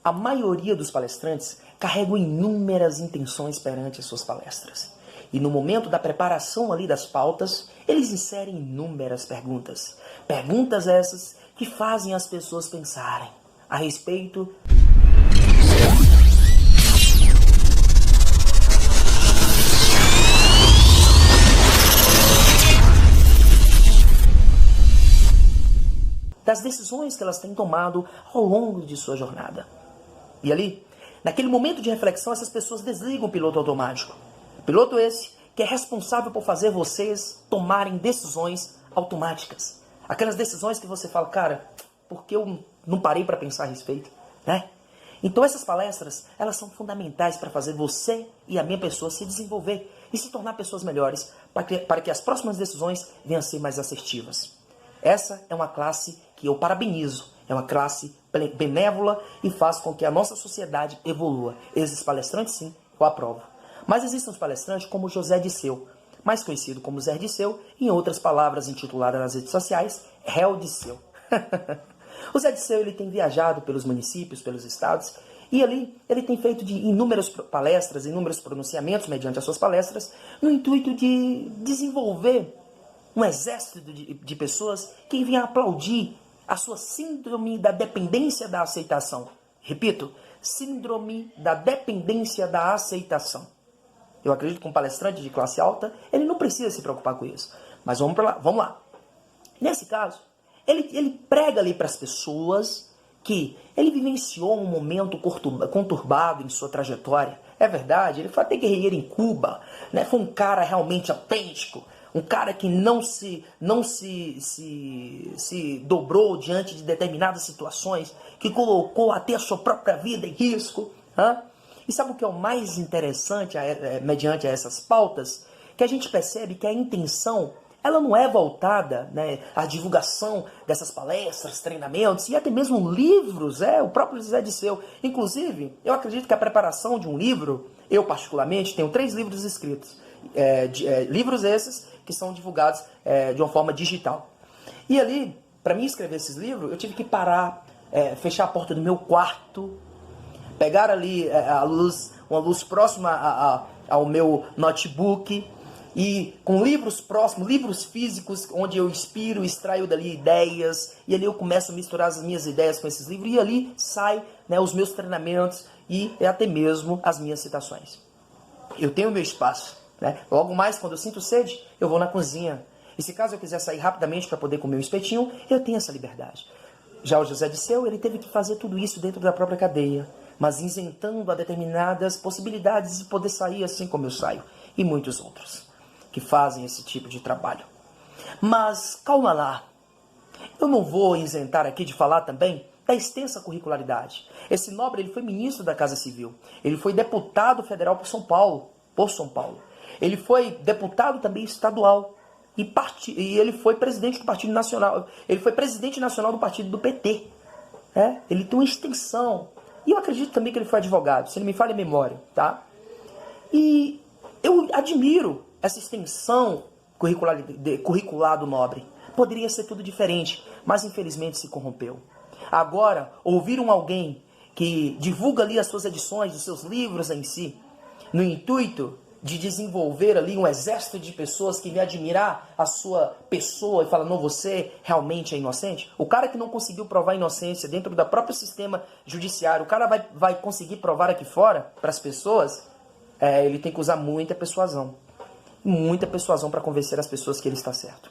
A maioria dos palestrantes carregam inúmeras intenções perante as suas palestras. E no momento da preparação ali das pautas, eles inserem inúmeras perguntas. Perguntas essas que fazem as pessoas pensarem a respeito das decisões que elas têm tomado ao longo de sua jornada. E ali, naquele momento de reflexão, essas pessoas desligam o piloto automático. Piloto esse que é responsável por fazer vocês tomarem decisões automáticas. Aquelas decisões que você fala, cara, por que eu não parei para pensar a respeito? Né? Então essas palestras, elas são fundamentais para fazer você e a minha pessoa se desenvolver e se tornar pessoas melhores, para que as próximas decisões venham a ser mais assertivas. Essa é uma classe que eu parabenizo, é uma classe benévola e faz com que a nossa sociedade evolua. Esses palestrantes, sim, eu aprovo. Mas existem os palestrantes como José Disseu, mais conhecido como Zé Disseu, e em outras palavras intituladas nas redes sociais, Réu Disseu. O Zé Disseu ele tem viajado pelos municípios, pelos estados, e ali ele tem feito inúmeras palestras, inúmeros pronunciamentos mediante as suas palestras, no intuito de desenvolver um exército de pessoas que venham aplaudir a sua síndrome da dependência da aceitação. Repito, síndrome da dependência da aceitação. Eu acredito que um palestrante de classe alta, ele não precisa se preocupar com isso. Mas vamos lá. Nesse caso, ele prega ali para as pessoas que ele vivenciou um momento conturbado em sua trajetória. É verdade, ele foi até guerrilheiro em Cuba, né? Foi um cara realmente autêntico, um cara que não se dobrou diante de determinadas situações, que colocou até a sua própria vida em risco. E sabe o que é o mais interessante mediante essas pautas? Que a gente percebe que a intenção ela não é voltada, né, à divulgação dessas palestras, treinamentos e até mesmo livros, o próprio Zé Disseu. Inclusive, eu acredito que a preparação de um livro, eu particularmente tenho 3 livros escritos. Livros esses que são divulgados de uma forma digital. E ali, para mim escrever esses livros, eu tive que parar, fechar a porta do meu quarto, pegar ali uma luz próxima ao meu notebook, e com livros próximos, livros físicos, onde eu inspiro, extraio dali ideias, e ali eu começo a misturar as minhas ideias com esses livros, e ali sai, né, os meus treinamentos e até mesmo as minhas citações. Eu tenho o meu espaço. Né? Logo mais, quando eu sinto sede, eu vou na cozinha. E se caso eu quiser sair rapidamente para poder comer um espetinho, eu tenho essa liberdade. Já o José Disseu, ele teve que fazer tudo isso dentro da própria cadeia, mas isentando a determinadas possibilidades de poder sair assim como eu saio. E muitos outros que fazem esse tipo de trabalho. Mas calma lá. Eu não vou isentar aqui de falar também da extensa curricularidade. Esse nobre ele foi ministro da Casa Civil. Ele foi deputado federal por São Paulo. Ele foi deputado também estadual. E ele foi presidente do Partido Nacional. Ele foi presidente nacional do partido do PT. Ele tem uma extensão. E eu acredito também que ele foi advogado, se não me falha a memória. Tá? E eu admiro essa extensão curricular do nobre. Poderia ser tudo diferente, mas infelizmente se corrompeu. Agora, ouviram alguém que divulga ali as suas edições, os seus livros em si, no intuito de desenvolver ali um exército de pessoas que vêm admirar a sua pessoa e falam, não, você realmente é inocente? O cara que não conseguiu provar a inocência dentro do próprio sistema judiciário, o cara vai conseguir provar aqui fora para as pessoas, ele tem que usar muita persuasão para convencer as pessoas que ele está certo.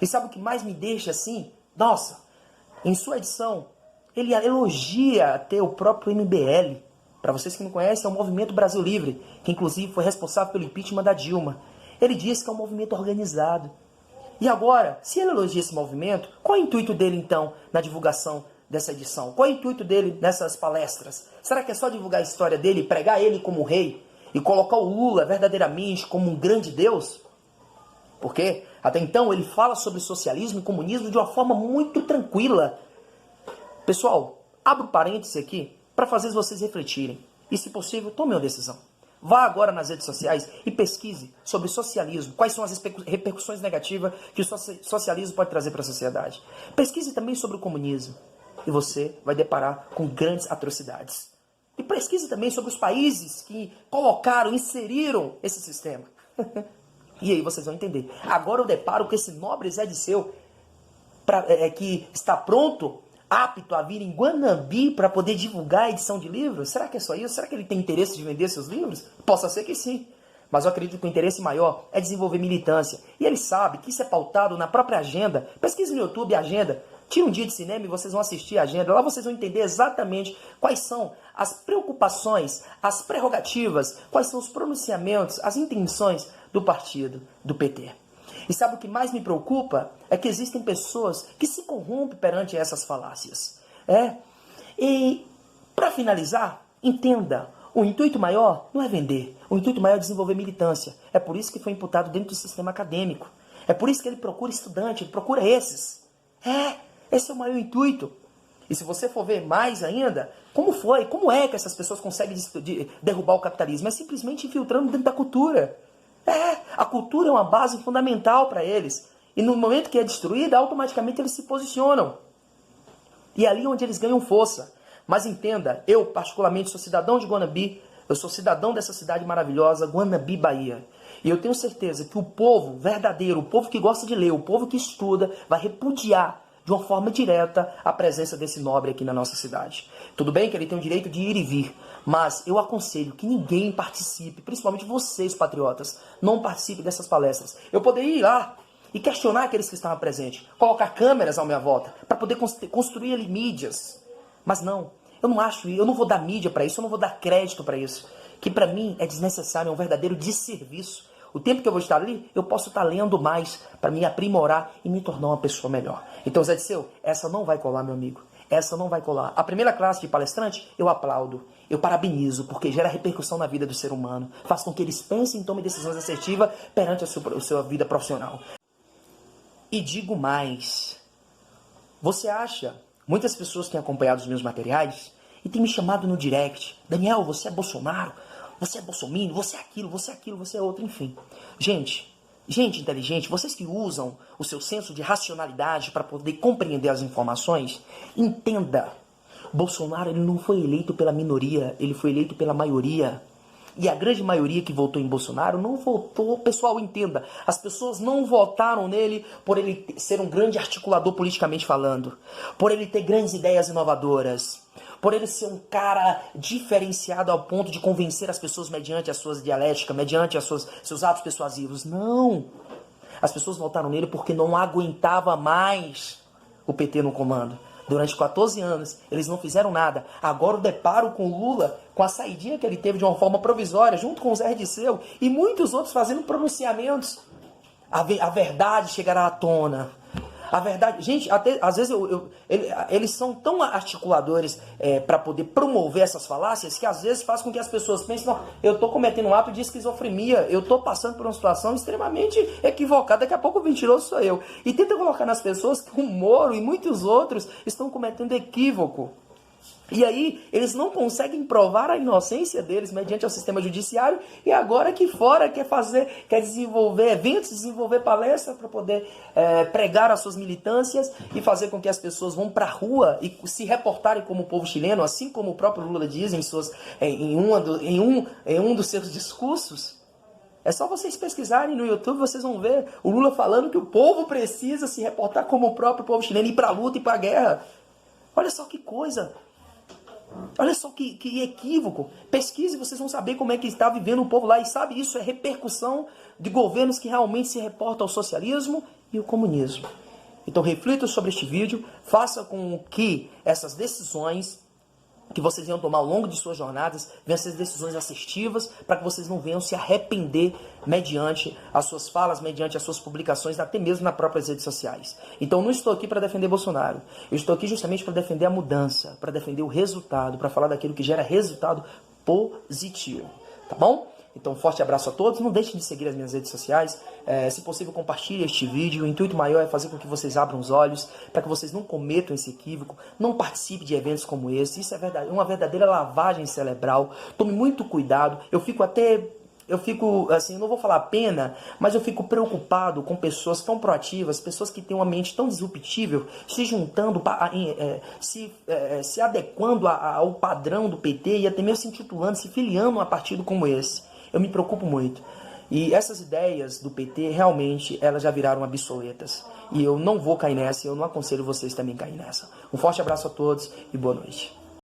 E sabe o que mais me deixa assim? Nossa, em sua edição, ele elogia até o próprio MBL. Para vocês que não conhecem, é o Movimento Brasil Livre, que inclusive foi responsável pelo impeachment da Dilma. Ele diz que é um movimento organizado. E agora, se ele elogia esse movimento, qual é o intuito dele então na divulgação dessa edição? Qual é o intuito dele nessas palestras? Será que é só divulgar a história dele, pregar ele como rei e colocar o Lula verdadeiramente como um grande Deus? Porque até então ele fala sobre socialismo e comunismo de uma forma muito tranquila. Pessoal, abro parênteses aqui para fazer vocês refletirem. E, se possível, tome uma decisão. Vá agora nas redes sociais e pesquise sobre socialismo. Quais são as repercussões negativas que o socialismo pode trazer para a sociedade. Pesquise também sobre o comunismo. e você vai deparar com grandes atrocidades. E pesquise também sobre os países que colocaram, inseriram esse sistema. E aí vocês vão entender. Agora eu deparo com esse nobre Zé Disseu, que está pronto, apto a vir em Guanambi para poder divulgar a edição de livros. Será que é só isso? Será que ele tem interesse de vender seus livros? Possa ser que sim. Mas eu acredito que o interesse maior é desenvolver militância. E ele sabe que isso é pautado na própria agenda. Pesquise no YouTube a agenda. Tira um dia de cinema e vocês vão assistir a agenda. Lá vocês vão entender exatamente quais são as preocupações, as prerrogativas, quais são os pronunciamentos, as intenções do partido, do PT. E sabe o que mais me preocupa? É que existem pessoas que se corrompem perante essas falácias. E, para finalizar, entenda, o intuito maior não é vender. O intuito maior é desenvolver militância. É por isso que foi imputado dentro do sistema acadêmico. É por isso que ele procura estudante, ele procura esses. Esse é o maior intuito. E se você for ver mais ainda, como é que essas pessoas conseguem derrubar o capitalismo? É simplesmente infiltrando dentro da cultura. A cultura é uma base fundamental para eles. E no momento que é destruída, automaticamente eles se posicionam. E é ali onde eles ganham força. Mas entenda, eu particularmente sou cidadão de Guanambi, eu sou cidadão dessa cidade maravilhosa, Guanambi, Bahia. E eu tenho certeza que o povo verdadeiro, o povo que gosta de ler, o povo que estuda, vai repudiar de uma forma direta a presença desse nobre aqui na nossa cidade. Tudo bem que ele tem o direito de ir e vir, mas eu aconselho que ninguém participe, principalmente vocês, patriotas, não participem dessas palestras. Eu poderia ir lá e questionar aqueles que estavam presentes, colocar câmeras à minha volta, para poder construir ali mídias. Mas não, eu não vou dar mídia para isso, eu não vou dar crédito para isso, que para mim é desnecessário, é um verdadeiro desserviço. O tempo que eu vou estar ali, eu posso estar lendo mais para me aprimorar e me tornar uma pessoa melhor. Então, Zé Disseu, essa não vai colar, meu amigo. Essa não vai colar. A primeira classe de palestrante, eu aplaudo. Eu parabenizo, porque gera repercussão na vida do ser humano. Faz com que eles pensem e tomem decisões assertivas perante a sua vida profissional. E digo mais. Você acha, muitas pessoas têm acompanhado os meus materiais e têm me chamado no direct. Daniel, você é Bolsonaro? Você é bolsominion, você é aquilo, você é outro, enfim. Gente inteligente, vocês que usam o seu senso de racionalidade para poder compreender as informações, entenda. Bolsonaro ele não foi eleito pela minoria, ele foi eleito pela maioria. E a grande maioria que votou em Bolsonaro não votou, pessoal, entenda, as pessoas não votaram nele por ele ser um grande articulador politicamente falando, por ele ter grandes ideias inovadoras, por ele ser um cara diferenciado ao ponto de convencer as pessoas mediante as suas dialéticas, mediante seus atos persuasivos. Não! As pessoas votaram nele porque não aguentava mais o PT no comando. Durante 14 anos, eles não fizeram nada. Agora o deparo com o Lula, com a saidinha que ele teve de uma forma provisória, junto com o Zé Disseu e muitos outros fazendo pronunciamentos. A verdade chegará à tona. A verdade, gente, até às vezes eles são tão articuladores para poder promover essas falácias que às vezes faz com que as pessoas pensem, não, eu estou cometendo um ato de esquizofrenia, eu estou passando por uma situação extremamente equivocada, daqui a pouco o mentiroso sou eu. E tenta colocar nas pessoas que o Moro e muitos outros estão cometendo equívoco. E aí, eles não conseguem provar a inocência deles mediante o sistema judiciário e agora aqui fora quer desenvolver eventos, desenvolver palestras para poder pregar as suas militâncias e fazer com que as pessoas vão para a rua e se reportarem como o povo chileno, assim como o próprio Lula diz em um dos seus discursos. É só vocês pesquisarem no YouTube, vocês vão ver o Lula falando que o povo precisa se reportar como o próprio povo chileno, ir para a luta e para a guerra. Olha só que coisa. Olha só que equívoco. Pesquise, vocês vão saber como é que está vivendo o povo lá. E sabe, isso é repercussão de governos que realmente se reportam ao socialismo e ao comunismo. Então reflita sobre este vídeo, faça com que essas decisões que vocês venham tomar ao longo de suas jornadas, venham ser decisões assertivas, para que vocês não venham se arrepender mediante as suas falas, mediante as suas publicações, até mesmo nas próprias redes sociais. Então eu não estou aqui para defender Bolsonaro, eu estou aqui justamente para defender a mudança, para defender o resultado, para falar daquilo que gera resultado positivo, tá bom? Então, um forte abraço a todos. Não deixem de seguir as minhas redes sociais. Se possível, compartilhe este vídeo. O intuito maior é fazer com que vocês abram os olhos, para que vocês não cometam esse equívoco. Não participe de eventos como esse. Isso é uma verdadeira lavagem cerebral. Tome muito cuidado. Eu fico até eu fico, assim, não vou falar pena, mas eu fico preocupado com pessoas tão proativas, pessoas que têm uma mente tão disruptível, se juntando, se adequando ao padrão do PT e até mesmo se intitulando, se filiando a partido como esse. Eu me preocupo muito. E essas ideias do PT, realmente, elas já viraram obsoletas. E eu não vou cair nessa, e eu não aconselho vocês também a cair nessa. Um forte abraço a todos e boa noite.